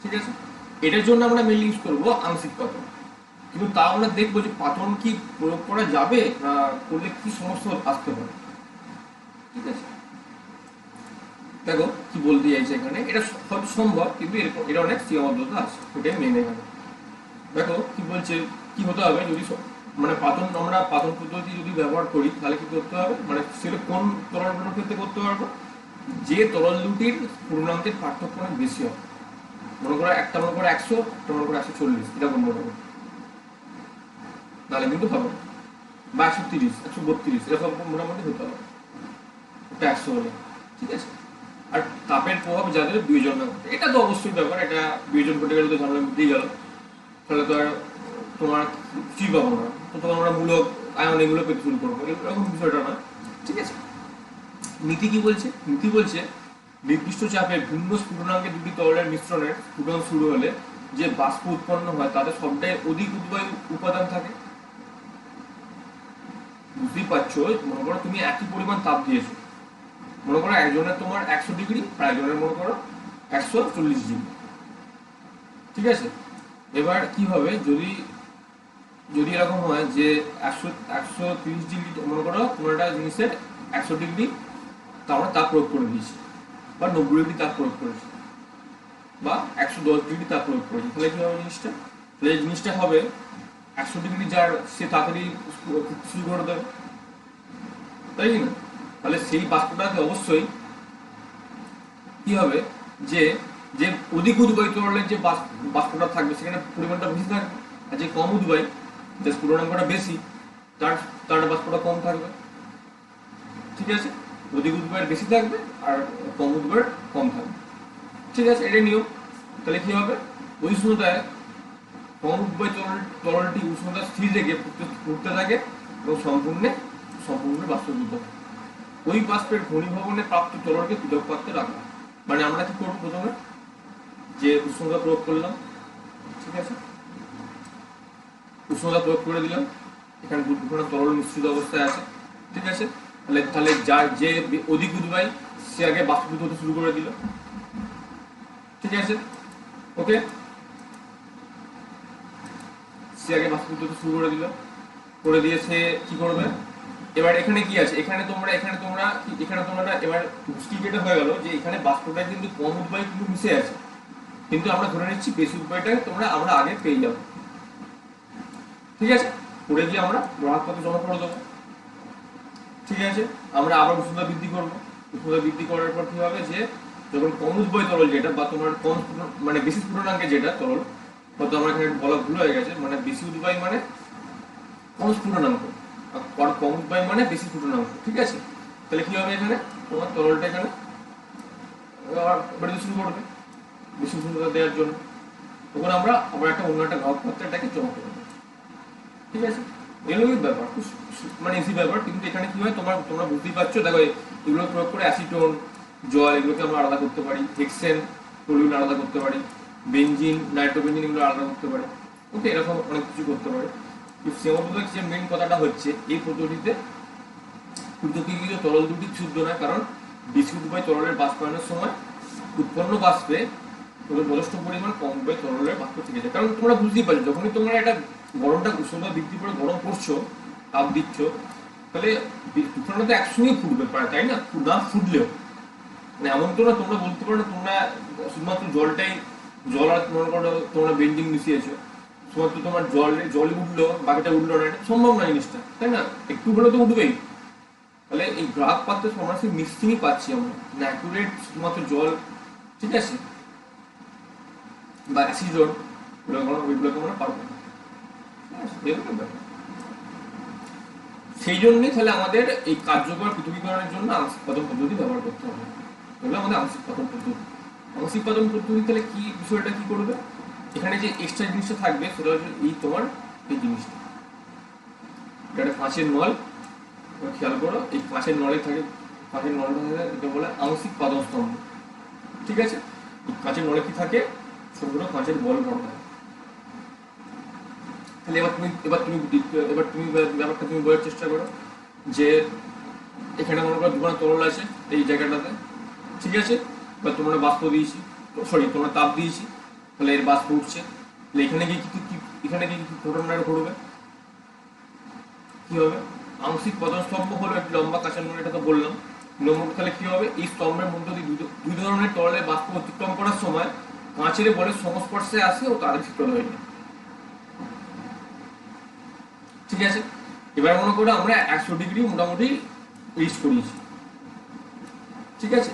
ঠিক আছে, এটার জন্য আমরা মেনলি ইউজ করবো আংশিক পাতন। কিন্তু তা আমরা দেখবো যে পাতন কি প্রয়োগ করা যাবে না করলে কি সমস্যা আসতে পারে। ঠিক আছে, দেখো কি বলতে চাইছে এখানে, এটা হয়তো সম্ভব কিন্তু এটা অনেক সীমাবদ্ধতা আছে, ওটাই মেন এখানে। দেখো কি বলছে, কি হতে হবে যদি মানে আমরা পাতন পদ্ধতি যদি ব্যবহার করি, তাহলে কি করতে হবে, মানে সেটা কোন তরলগুলোর ক্ষেত্রে করতে পারবো, যে তরল দুটির পূর্ণাঙ্কের পার্থক্য অনেক বেশি হবে। মনে করো একটা মনে করো 100, একটা মনে করো 140, এরকম মনে করো, তাহলে কিন্তু হবে, বা 130, 132 এরকম মোটামুটি হতে হবে, এটা 100 হলে। ঠিক আছে, আর তাপের প্রভাব যাদের বিয়োজন না ঘটে, এটা তো অবশ্যই ব্যাপার, এটা বিয়োজন ঘটে গেলে তো ঝামেলা মিটেই গেল, তাহলে তো আর তোমার কিছুই পাবো না, তো তখন আমরা মূলক আয়ন এগুলো পেতে শুরু করবো, এরকম বিষয়টা না। ঠিক আছে, নীতি কি বলছে, নীতি বলছে নির্দিষ্ট চাপে ভিন্ন স্ফুটনাঙ্কে দুটি তরলের মিশ্রণের স্ফুটন শুরু হলে যে বাষ্প উৎপন্ন হয় তাতে সবটাই অধিক উদ্বায়ু উপাদান থাকে। বুঝতেই পারছো, মনে করো তুমি একই পরিমাণ তাপ দিয়েছো, মনে করো একজনের তোমার 100 ডিগ্রি আর একজনের মনে করো 140 ডিগ্রি। ঠিক আছে, এবার কি হবে, যদি এরকম হয় যে 130 ডিগ্রি, মনে করো তোমার একটা জিনিসের 100 ডিগ্রি আমরা তাপ প্রয়োগ করে দিয়েছি, বা 90 ডিগ্রি তাপ প্রয়োগ করেছি, বা 110 ডিগ্রি তাপ প্রয়োগ করেছি, তাহলে কি হবে জিনিসটা, তাহলে এই জিনিসটা হবে 100 ডিগ্রি যার সে তাড়াতাড়ি শুরু করে দেবে, তাই না। তাহলে সেই বাষ্পটাকে অবশ্যই কি হবে যে যে অধিক উদ্বায়ী তরলের যে বাষ্পটা থাকবে সেখানে পরিমাণটা বেশি থাকবে, আর যে কম উদ্বায়ী যে পূর্ণাঙ্কটা বেশি তার তার বাষ্পটা কম থাকবে। ঠিক আছে, অধিক উদ্বায়ের বেশি থাকবে আর কম উদ্বায়ের কম থাকবে। ঠিক আছে, এটা নিয়ম। তাহলে কি হবে, উষ্ণতায় কম উদ্বায়ী তরলটি উষ্ণতা স্থির রেখে ফুটতে থাকে এবং সম্পূর্ণ বাষ্পীভূত হয়। ওই বাষ্পের ঘনীভবনে প্রাপ্ত তরলকে পৃথক পাত্রে রাখা। মানে আমরা কি করবো, প্রথমে যে উষ্ণতা প্রয়োগ করলাম, ঠিক আছে, উষ্ণতা প্রয়োগ করে দিলাম, এখানে দুটো তরল মিশ্রিত অবস্থায় আছে। ঠিক আছে, তাহলে যার যে অধিক উদ্বায়ী সে আগে বাষ্পীভূত হতে শুরু করে দিল। ঠিক আছে, ওকে, সে আগে বাষ্পীভূত হতে শুরু করে দিল, করে দিয়ে সে কি করবে, এবার এখানে কি আছে, এখানে তোমরা এবার যেটা হয়ে গেল যে এখানে বাষ্পটা কিন্তু কম উদ্বায়ী কিন্তু মিশে আছে, কিন্তু আমরা ধরে নিচ্ছি বেশি উদ্বায়ীটা আমরা আগে পেয়ে যাবো। ঠিক আছে, করে দিয়ে আমরা গ্রাহক পথে জমা করে দেবো। ঠিক আছে, আমরা আবার উষ্ণতা বৃদ্ধি করবো। উষ্ণতা বৃদ্ধি করার পর কি হবে, যে যখন কম উদ্বায়ী তরল যেটা বা তোমার কম মানে বেশি স্ফুটনাঙ্কে যেটা তরল, হয়তো আমার এখানে বলা ভুল হয়ে গেছে, মানে বেশি উদ্বায়ী মানে কম স্ফুটনাঙ্ক, আর কম উদ্বায়ী মানে বেশি স্ফুটনাঙ্ক। ঠিক আছে, তাহলে কি হবে, এখানে তোমার তরলটা এখানে বেরোতে শুরু করবে বেশি উষ্ণতা দেওয়ার জন্য। তখন আমরা আবার অন্য একটা গ্রাহক পাত্রে এটাকে জমা করে দেবো। ঠিক আছে, এগুলোই ব্যাপার, মানে ইজি ব্যাপার। কিন্তু এখানে কি হয়, তোমরা বুঝতেই পারছো, দেখো এগুলো প্রয়োগ করে অ্যাসিটোন, জল, এগুলোকে আমরা আলাদা করতে পারি, হেক্সেন, টলুইন আলাদা করতে পারি, বেঞ্জিন, নাইট্রোবেঞ্জিন এগুলো আলাদা করতে পারি। ওকে, এরকম অনেক কিছু করতে পারি। সীমাবদ্ধতার যে মেইন কথাটা হচ্ছে, এই পদ্ধতিতে পৃথকীকৃত তরল দুটি ক্ষুদ্র নয়, কারণ বেশি উদ্বায়ী তরলের বাষ্পায়নের সময় উৎপন্ন বাষ্পে যথেষ্ট পরিমাণ কম উদ্বায়ী তরলের বাষ্প থেকে যায়। কারণ তোমরা বুঝতেই পারছো, যখনই তোমরা একটা গরমটা উষ্ণতা বৃদ্ধি করে গরম করছো, তাপ দিচ্ছ, তাহলে তুফানটা তো একসঙ্গেই ফুটবে প্রায়, তাই না? না ফুটলেও মানে এমন তো না তোমরা বলতে পারো না তোমরা শুধুমাত্র জল আর তোমরা বেঞ্জিন মিশিয়েছো, শুধুমাত্র তোমার জলই উঠলো বাকিটা উঠলো না, এটা সম্ভব না জিনিসটা, তাই না? একটু হলে তো উঠবেই। তাহলে এই গ্রাহক পাত্রে সরাসরি মিক্সিংই পাচ্ছি আমরা, অ্যাকুরেট শুধুমাত্র জল, ঠিক আছে, বা অ্যাসিডন ওইগুলোকে আমরা পারবো না। সেই জন্যই তাহলে আমাদের এই কার্যকর পৃথকীকরণের জন্য আংশিক পাতন পদ্ধতি ব্যবহার করতে হবে। এগুলো আমাদের আংশিক পাতন পদ্ধতি। আংশিক পাতন পদ্ধতি তাহলে কি বিষয়টা কি করবে, এখানে যে এক্সট্রা জিনিসটা থাকবে সেটা হচ্ছে এই তোমার এই জিনিসটা, এটা একটা কাঁচের নল, খেয়াল করো, এই কাঁচের নলে থাকে, কাঁচের নলটা থাকে, এটা বলে আংশিক পাতন স্তম্ভ। ঠিক আছে, এই কাঁচের নলে কি থাকে, ছোট কাঁচের বল ভরা থাকে। তাহলে এবার তুমি ব্যাপারটা তুমি বোঝার চেষ্টা করো, যে এখানে মনে করো দুখানা তরল আছে এই জায়গাটাতে, ঠিক আছে, বা তোমরা বাষ্প দিয়েছি, তোমরা তাপ দিয়েছি, তাহলে এর বাষ্প উঠছে, তাহলে এখানে গিয়ে কি ঘটনা ঘটবে, কি হবে, আংশিক পতন স্তম্ভ হলো একটি লম্বা কাঁচের নল, এটা তো বললাম। তাহলে কি হবে, এই স্তম্ভের মধ্যে দিয়ে দুই ধরনের তরলের বাষ্প অতিক্রম করার সময় কাঁচের বলের সংস্পর্শে আসে ও তাদের শীতল হয়ে যায়। ঠিক আছে, এবার মনে করো আমরা 100 ডিগ্রি মোটামুটি রিচ করিয়েছি। ঠিক আছে,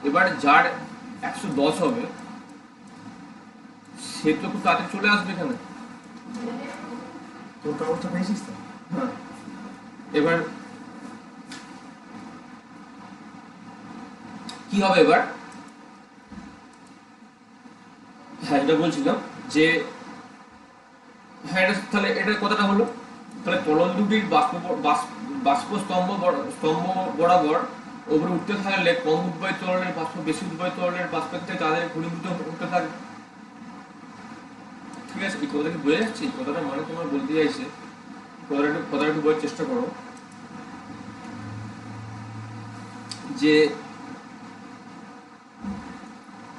এবার যার 110 হবে সে তো খুব তাড়াতাড়ি চলে আসবে এখানে। তোর কাগজটা পেয়েছিস তো? হ্যাঁ, এবার কি হবে, এবার হ্যাঁ এটা বলছিলাম যে হ্যাঁ তাহলে এটার কথাটা হলো, তাহলে তরল দুটির বাষ্প স্তম্ভ বরাবর ওপরে উঠতে থাকলে কম উদ্বায়ী তরলের বাষ্প বেশি উদ্বায়ী তরলের বাষ্পের থেকে তাদের ঘনীভূত হতে থাকবে। ঠিক আছে, এই কথাটা কি বোঝা যাচ্ছে? এই কথাটা মানে তোমার বলতে চাইছে, কথাটা একটু বোঝার চেষ্টা করো, যে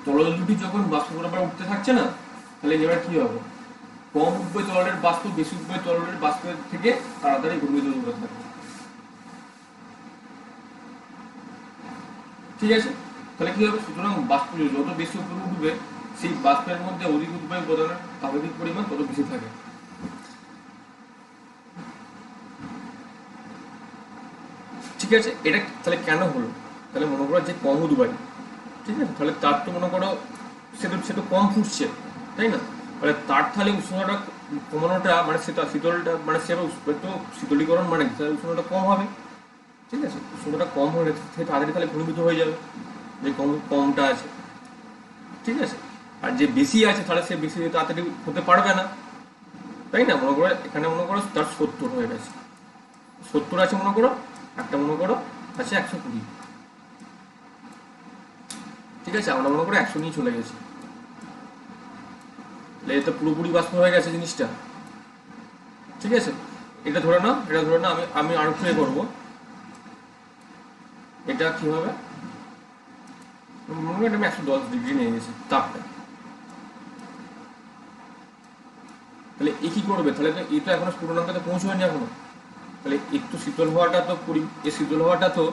তরল দুটি যখন বাষ্প বরাবর উঠতে থাকছে না, তাহলে এবার কি হবে, কম উদ্বায়ী তরলের বাষ্প বেশি উদ্বায়ী তরলের বাষ্পের থেকে তাড়াতাড়ি ঘনীভূত হতে থাকবে। ঠিক আছে, তাহলে কি হবে, সুতরাং বাষ্প যত বেশি উপরে উঠবে সেই বাষ্পের মধ্যে অধিক উদ্বায়ী উপাদানের স্বাভাবিক পরিমাণ তত বেশি থাকে। ঠিক আছে, এটা তাহলে কেন হলো, তাহলে মনে করো যে কম উদ্বায়ী ঠিক আছে, তাহলে তার তো মনে করো সে তো কম ফুটছে, তাই না? তাহলে তার তাহলে উষ্ণতা কমানোটা মানে সেটা শীতলটা মানে সে একটু শীতলীকরণ মানে তাহলে উষ্ণতা কম হবে, ঠিক আছে? উষ্ণতা কম হলে সে তাড়াতাড়ি তাহলে ঘনীভূত হয়ে যাবে, যে কমটা আছে, ঠিক আছে? আর যে বেশি আছে তাহলে সে বেশি তাড়াতাড়ি হতে পারবে না, তাই না? মনে করো এখানে মনে করো তার 70 হয়ে গেছে, 70 আছে মনে করো, একটা মনে করো আছে 120, ঠিক আছে? আমরা মনে করো 100 নিয়ে চলে গেছি, তাহলে এটা পুরোপুরি বাষ্প হয়ে গেছে জিনিসটা, ঠিক আছে? এটা ধরে নাও আমি আরো প্লে করবো, এটা কি হবে, মনে করি আমি 110 ডিগ্রি নিয়ে গেছি তাপটা, তাহলে এ কি করবে, তাহলে তো এটা এখনো স্ফুটনাঙ্কতে পৌঁছয়নি এখনো, তাহলে একটু শীতল হওয়াটা তো শীতল হওয়াটা তো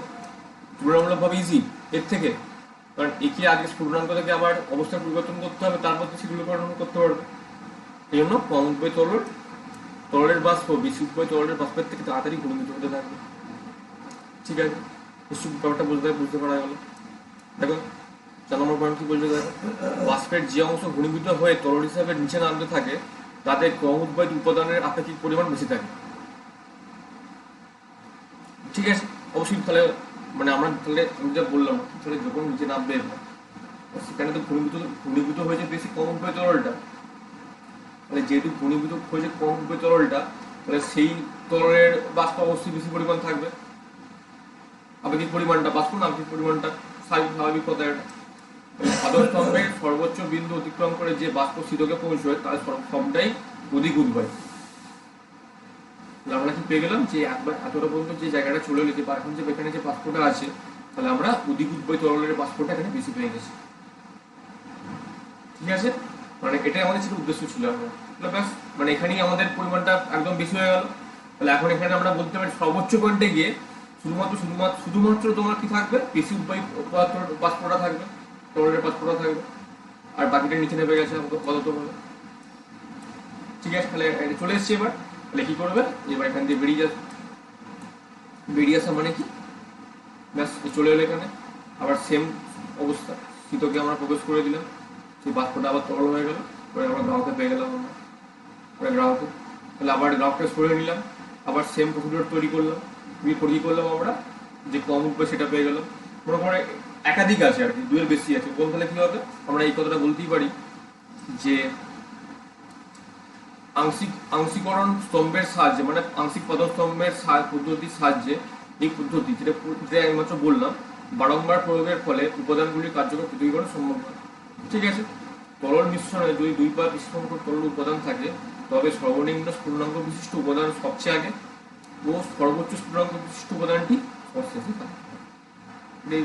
তুলনামূলকভাবে ইজি এর থেকে, কারণ একে আগে স্ফুটনাঙ্ক থেকে আবার অবস্থা পরিবর্তন করতে হবে, তারপর তো শীতলীকরণ করতে পারবে। এই জন্য কম উদ্বয় তরলের বাষ্প বেশি উদ্বয় তরলের বাষ্পের থেকে তাড়াতাড়ি ঘনীভূত হতে থাকবে, ঠিক আছে? নিশ্চয়ই ব্যাপারটা বুঝতে পারা গেল। দেখো 4 নম্বর পয়েন্ট কি বলছে, দেখো বাষ্পের যে অংশ ঘনীভূত হয়ে তরল হিসাবে নিচে নামতে থাকে তাতে কম উদ্বয় উপাদানের আপেক্ষিক পরিমাণ বেশি থাকে, ঠিক আছে? অবশ্যই তাহলে মানে আমি যা বললাম, তাহলে যখন নিচে নামবে সেখানে তো ঘনীভূত হয়েছে বেশি কম উদ্বয় তরলটা, তাহলে যেহেতু ঘনীভূত হয়েছে কম উদ্বয় তরলটা, তাহলে সেই তরলের বাষ্প অবশ্যই বেশি পরিমাণ থাকবে, আপেক্ষিক পরিমাণটা বাষ্প না আপেক্ষিক পরিমাণটা স্বাভাবিক কথা। এটা সাধন স্তম্ভের সর্বোচ্চ বিন্দু অতিক্রম করে যে বাষ্প শীতকে পৌঁছয় তার সবটাই অধিক উদ্বয়। আমরা কি পেয়ে গেলাম যে একবার এতটা পর্যন্ত যে জায়গাটা চলে যেতে পারে, এখন যে এখানে যে বাষ্পটা আছে, তাহলে আমরা অধিক উদ্বয় তরলের বাষ্পটা এখানে বেশি পেয়ে গেছি, ঠিক আছে? মানে এটাই আমাদের ছিল উদ্দেশ্য ছিল আমরা, ব্যাস মানে এখানেই আমাদের পরিমাণটা একদম বেশি হয়ে গেল। তাহলে এখন এখানে আমরা বলতে পারি সর্বোচ্চ পয়েন্টে গিয়ে শুধুমাত্র তোমার কি থাকবে, বেশি উদ্বয় বাষ্পটা থাকবে, তরলের বাষ্পটা থাকবে, আর বাকিটা নিচে নেমে গেছে আপাতত ভাবে, ঠিক আছে? তাহলে চলে এসছে এবার, তাহলে কি করবে, এবার এখান দিয়ে বেরিয়ে আসা মানে কি, ব্যাস চলে এলো এখানে, আবার সেম অবস্থা, শীতকে আমরা প্রবেশ করে দিলাম, সেই বাষ্পটা আবার তরল হয়ে গেল, পরে আমরা গ্রাহকে পেয়ে গেলাম, আমরা গ্রাহকে, তাহলে আবার গ্রাহকটা সরে নিলাম, আবার সেম প্রসিডিওর তৈরি করলাম আমরা, যে কম উঠবে সেটা পেয়ে গেলাম। মনে করে একাধিক আছে আর কি, দুয়ের বেশি আছে, বলতে তাহলে কি হবে, আমরা এই কথাটা বলতেই পারি যে আংশিকরণ স্তম্ভের সাহায্যে মানে আংশিক পদস্তম্ভের পদ্ধতির সাহায্যে, এই পদ্ধতি যেটা আমি মাত্র বললাম, বারংবার প্রয়োগের ফলে উপাদানগুলির কার্যকর পৃথকীকরণ সম্ভব হয়, ঠিক আছে? তরল মিশ্রণে যদি 2 বা বেশি সংখ্যক তরল উপাদান থাকে তবে সর্বনিম্ন স্ফুটনাঙ্ক বিশিষ্ট উপাদান সবচেয়ে আগে ও সর্বোচ্চ স্ফুটনাঙ্ক বিশিষ্ট উপাদানটি সবশেষে থাকে। এই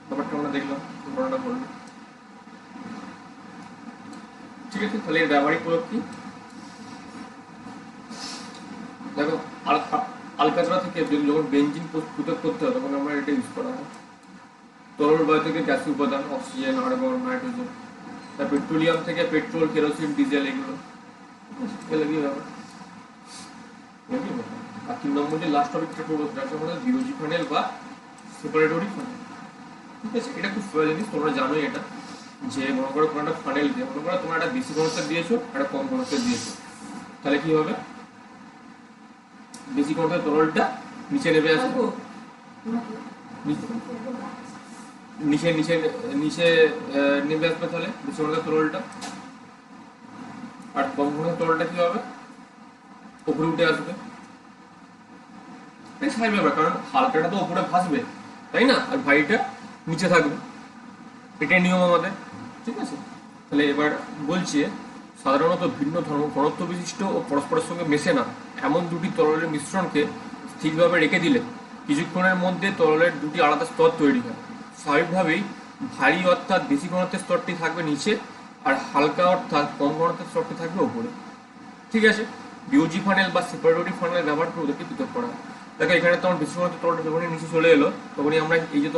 ব্যাপারটা আমরা দেখলাম, ঘটনাটা বললাম, ঠিক আছে? তাহলে এর ব্যবহারিক প্রয়োগ কি, দেখো আলকাতরা থেকে যখন বেঞ্জিন পৃথক করতে হয় তখন আমরা এটা ইউজ করা হয়। তরল বায়ু থেকে গ্যাসীয় উপাদান অক্সিজেন, আর্গন, নাইট্রোজেন, তার পেট্রোলিয়াম থেকে পেট্রোল, কেরোসিন, ডিজেল, এগুলো কি ব্যাপার। আর 3 নম্বর যে লাস্ট টপিকটা করবো সেটা হচ্ছে বিওজি ফানেল বা সেপারেটরি ফানেল, ঠিক আছে? এটা খুব সহজ জিনিস, তোমরা জানোই এটা, যে মনে করো কোনো একটা ফানেল দিয়ে মনে করো তোমরা একটা বেশি ঘনত্বের দিয়েছো, একটা কম ঘনত্বের দিয়েছো, তাহলে কি হবে, বেশি ঘনত্বের তরলটা নিচে নেমে আসবে, নিচে নেমে আসবে, তাহলে বেশি ঘনত্বের তরলটা, আর কম ঘনত্বের তরলটা কি হবে, উপরে উঠে আসবে, স্বাভাবিক ব্যাপার, কারণ হালকাটা তো উপরে ভাসবে, তাই না, আর ভারীটা নিচে থাকবে, এটাই নিয়ম আমাদের, ঠিক আছে? তাহলে এবার বলছে সাধারণত ভিন্ন ঘনত্ব বিশিষ্ট ও পরস্পরের সঙ্গে মেশে না এমন দুটি তরলের মিশ্রণকে স্থিরভাবে রেখে দিলে কিছুক্ষণের মধ্যে তরলের দুটি আলাদা স্তর তৈরি হয়। স্বাভাবিকভাবেই ভারী অর্থাৎ বেশি ঘনত্বের স্তরটি থাকবে নিচে, আর হালকা অর্থাৎ কম ঘনত্বের স্তরটি থাকবে উপরে, ঠিক আছে? বিওজি ফানেল বা সেপারেটরি ফানেল ব্যবহার করে ওদেরকে পৃথক করা হয়। দেখো এখানে তোমার বেশি ঘনত্বের তরলটা যখনই নিচে চলে এলো তখনই আমরা এই যে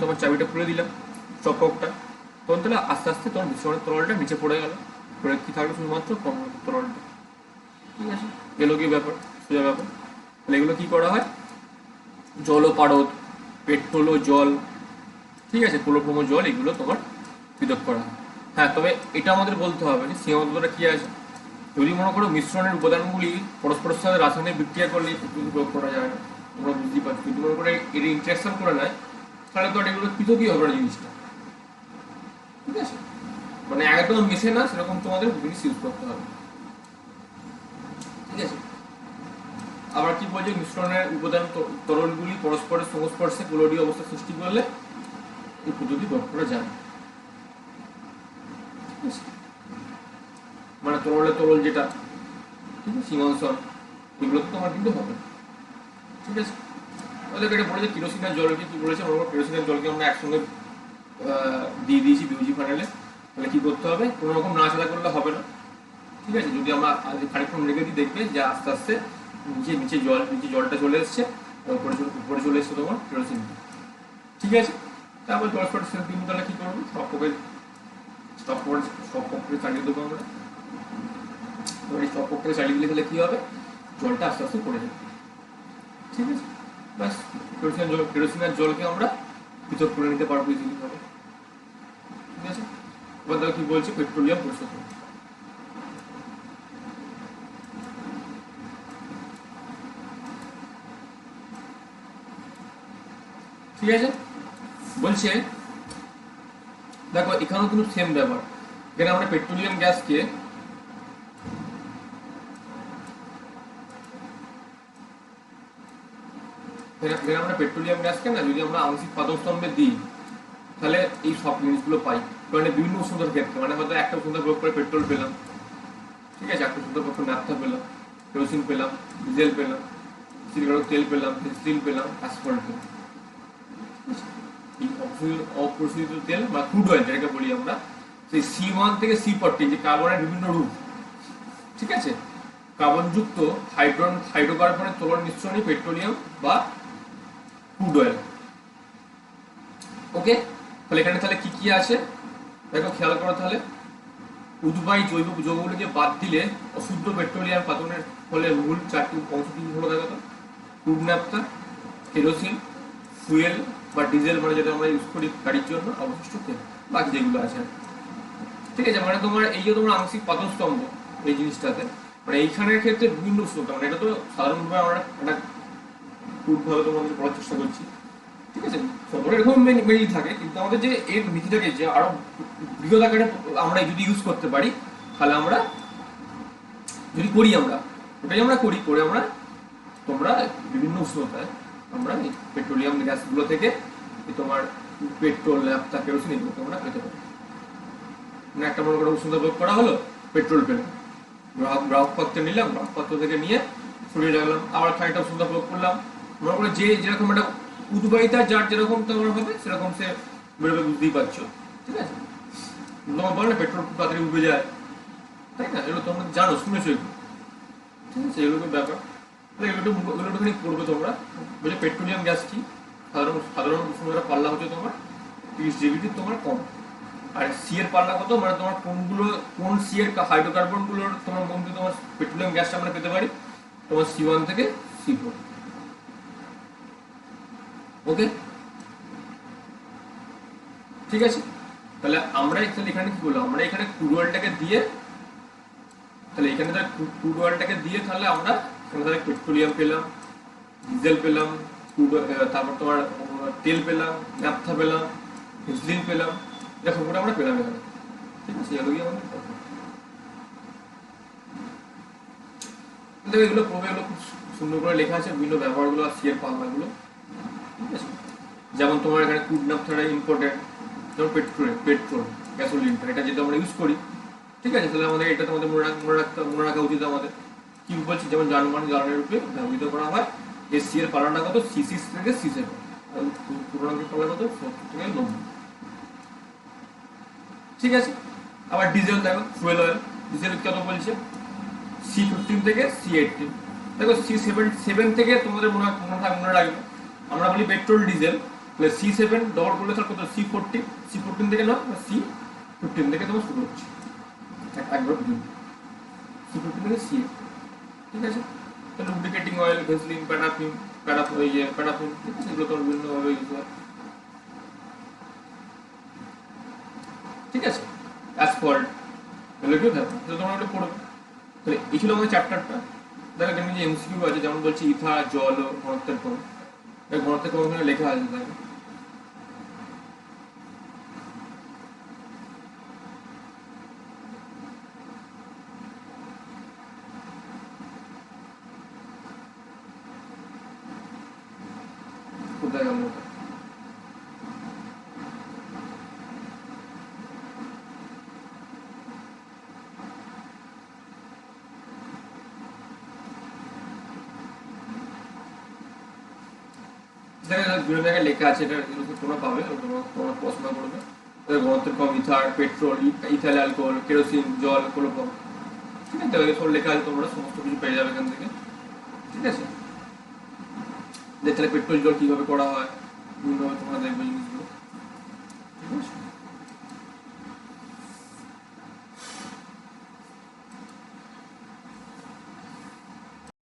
তোমার চাবিটা খুলে দিলাম চকটা, তখন তাহলে আস্তে আস্তে তোমার বেশি ঘনত্বের তরলটা নিচে পড়ে গেল, পরে কি থাকবে শুধুমাত্র কম ঘনত্বের তরলটা, ঠিক আছে? এগুলো কি ব্যাপার, সোজা ব্যাপার। তাহলে এগুলো কি করা হয়, জল ও পারদ, পেট্রোল ও জল, ঠিক আছে, ক্লোরোফর্ম জল এগুলো তোমার পৃথক করা হয়। হ্যাঁ, তবে এটা আমাদের বলতে হবে যে সীমাবদ্ধতা কি আছে। যদি মনে করো মিশ্রণের উপাদানগুলি পরস্পরের সাথে রাসায়নিক বিক্রিয়া করলে পদ্ধতি প্রয়োগ করা যায় না, তোমরা বুঝতেই পারছো। যদি মনে করে এর ইন্টারাকশন করে নেয় তাহলে তো এগুলো পৃথকই হবে না জিনিসটা, ঠিক আছে। মানে একদম মিশে না সেরকম তোমাদের জিনিস ইউজ করতে হবে, ঠিক আছে। আবার কি বলছে, মিশ্রণের উপাদান তরলগুলি পরস্পরের সংস্পর্শে গোলরীয় অবস্থা সৃষ্টি করলে এই পদ্ধতি প্রয়োগ করা যায়, ঠিক আছে। মানে তরলে তরল যেটা, ঠিক আছে, সীমাংশন এগুলো তো তোমার কিন্তু হবে, ঠিক আছে। ওদেরকে এটা বলেছে কেরোসিনের জলকে কি বলেছে, কেরোসিনের জলকে আমরা একসঙ্গে দিয়ে দিয়েছি বিউজি ফানেলে, তাহলে কি করতে হবে, কোনো রকম নাড়াচাড়া করলে হবে না, ঠিক আছে। যদি আমরা খানিকক্ষণ রেখে দিই দেখবে যে আস্তে আস্তে নিচে জলটা চলে এসছে, উপরে চলে এসছে তোমার কেরোসিন, ঠিক আছে। তারপর জল সেল দিন তাহলে কি করবো, স্টপ পক্ষে চালিয়ে দেবো আমরা। এবার এই স্টপ পক্ষে চালিয়ে দিলে তাহলে কি হবে, জলটা আস্তে আস্তে পড়ে যাবে, ঠিক আছে। ব্যাস, কেরোসিনের জলকে আমরা পৃথক করে নিতে পারবো ইজিলি ভাবে, ঠিক আছে। এবার দেখো কি বলছে, পেট্রোলিয়াম পরিশোধন। ঠিক আছে, বলছে দেখো এখানেও কিন্তু সেম ব্যাপার। এখানে আমরা পেট্রোলিয়াম গ্যাসকে না যদি আমরা আংশিক পাদস্তম্ভে দিই তাহলে এই সব জিনিসগুলো পাই। মানে বিভিন্ন উষ্ণতার ক্ষেত্রে, মানে হয়তো একটা উষ্ণতা প্রয়োগ করে পেট্রোল পেলাম, ঠিক আছে, একটা উষ্ণতা প্রয়োগ করে ন্যাপথা পেলাম, কেরোসিন পেলাম, ডিজেল পেলাম, সিগারেট তেল পেলাম, স্টিল পেলাম, অ্যাসফল্ট পেলাম। অপরিশোধিত তেল বা ক্রুড অয়েল যেটাকে বলি আমরা, সেই C1 থেকে C40 যে কার্বনের বিভিন্ন রূপ, ঠিক আছে, কার্বনযুক্ত হাইড্রোকার্বনের তরল মিশ্রণই পেট্রোলিয়াম বা ক্রুড অয়েল। ওকে, তাহলে এখানে তাহলে কি কি আছে দেখো, খেয়াল করো। তাহলে উদ্বায়ী জৈব যৌগগুলিকে বাদ দিলে অশুদ্ধ পেট্রোলিয়াম পাতনের ফলে মূল চারটি অংশ কি হলো দেখো তো, ক্রুড ন্যাপথা, কেরোসিন, ফুয়েল বা ডিজেল, মানে যেটা আমরা ইউজ করি গাড়ির জন্য, অবশিষ্ট তেল, বাকি যেগুলো আছে, ঠিক আছে। মানে তোমার এই যে তোমার আংশিক পাতস্তম্ভ এই জিনিসটাতে, মানে এইখানের ক্ষেত্রে বিভিন্ন উষ্ণতা, মানে এটা তো সাধারণভাবে আমরা একটা ক্রুডভাবে তোমাদের পড়ার চেষ্টা করছি, ঠিক আছে। সবরে এরকম মেনই থাকে, কিন্তু আমাদের যে এর নীতিটাকে যে আরো বৃহৎ আকারে আমরা যদি ইউজ করতে পারি, তাহলে আমরা যদি করি আমরা ওটাই আমরা করে আমরা তোমরা বিভিন্ন উষ্ণতায় আমরা এই পেট্রোলিয়াম গ্যাসগুলো থেকে তোমার পেট্রোল, ন্যাপথা, কেরোসিন এগুলো তোমরা পেতে পারো। মানে একটা মনে করো উষ্ণতা প্রয়োগ করা হলো, পেট্রোল পেলাম, গ্রাহক পাত্রে নিলাম, গ্রাহক পাত্র থেকে নিয়ে সরিয়ে রাখলাম, আবার খানিকটা উষ্ণতা প্রয়োগ করলাম, মনে করো যে যেরকম একটা উদ্বায়িতা যার যেরকম তোমার হবে সেরকম সে বেরোবে, বুঝতেই পারছো, ঠিক আছে। তোমার বলে না পেট্রোল খুব তাড়াতাড়ি উঠে যায়, তাই না, এগুলো তোমরা জানো, শুনেছো এগুলো, ঠিক আছে। এগুলো ব্যাপার, এগুলো একটুখানি করবে তোমরা। বলছে পেট্রোলিয়াম গ্যাস কি, সাধারণ উষ্ণতার পাল্লা হচ্ছে তোমার 30 ডিগ্রি তোমার কম, আর সি এর পাল্লা কত, মানে তোমার কোন সি এর হাইড্রোকার্বনগুলোর তোমার মধ্যে তোমার পেট্রোলিয়াম গ্যাসটা আমরা পেতে পারি, তোমার C1 থেকে C4। ওকে, ঠিক আছে। তাহলে আমরা এখানে কি করলাম, আমরা এখানে ক্রুড অয়েলটাকে দিয়ে, তাহলে এখানে ক্রুড অয়েলটাকে দিয়ে তাহলে আমরা তাহলে পেট্রোলিয়াম পেলাম, ডিজেল পেলাম, তারপর তোমার তেল পেলাম, ন্যাপথা পেলাম, হিসলিন পেলাম, এটা সবটা আমরা পেলাম এখানে, ঠিক আছে। এগুলো আমাদের এগুলো পড়বে, এগুলো খুব সুন্দর করে লেখা আছে, বিভিন্ন ব্যবহারগুলো আর সিএর পাল্লাগুলো, ঠিক আছে। যেমন তোমার এখানে ক্রুড ন্যাপথাটা ইম্পর্টেন্ট, যেমন পেট্রোল, গ্যাসোলিনটা, এটা যেটা আমরা ইউজ করি, ঠিক আছে। তাহলে আমাদের এটা তোমাদের মনে রাখা উচিত আমাদের। কি বলছি, যেমন জ্বালানির রূপে ব্যবহৃত করা হয়। এর সি এর পাল্লাটা কত, C6 থেকে C7, পূর্ণাঙ্কের পাল্লা কত, 70 থেকে 90, ঠিক আছে। আবার ডিজেল দেখো, ফুয়েল অয়েল, ডিজেল কত বলছে, C15 থেকে C18। দেখো C7 থেকে তোমাদের মনে রাখবে, আমরা বলি পেট্রোল ডিজেল, তাহলে C7 ডবল করলে তার কত, C14 থেকে না, C15 থেকে তোমার শুরু হচ্ছে, একবার C15 থেকে C8, ঠিক আছে। তাহলে লুব্রিকেটিং অয়েল, ভেসলিন, প্যারাফিন, ঠিক আছে, এগুলো তোমার বিভিন্নভাবে ইউজ হয়, ঠিক আছে, অ্যাসফল্ট, এগুলো কেউ থাকে তো তোমরা ওটা পড়বে। তাহলে এই ছিল আমাদের চ্যাপ্টারটা। দেখো এখানে যে এমসিকিউ আছে, যেমন বলছি ইথা জল ও ঘনত্বের ক্রম, ঘনত্বের ক্রম এখানে লেখা আছে। দেখো কোথায় গেল ওটা? বিভিন্ন জায়গায় লেখা আছে, এটা তোমরা পাবে, তোমরা পড়াশোনা করবে। ঘনত্বের কম ether, petrol, ethyl alcohol, kerosene, জল, ক্লোরোফর্ম, ঠিক আছে, সব লেখা আছে, তোমরা সমস্ত কিছু পেয়ে যাবে এখান থেকে। ঠিক আছে, যে তাহলে পেট্রোল জল কিভাবে করা হয়, বিভিন্নভাবে তোমরা দেখবে জিনিসগুলো। ঠিক আছে।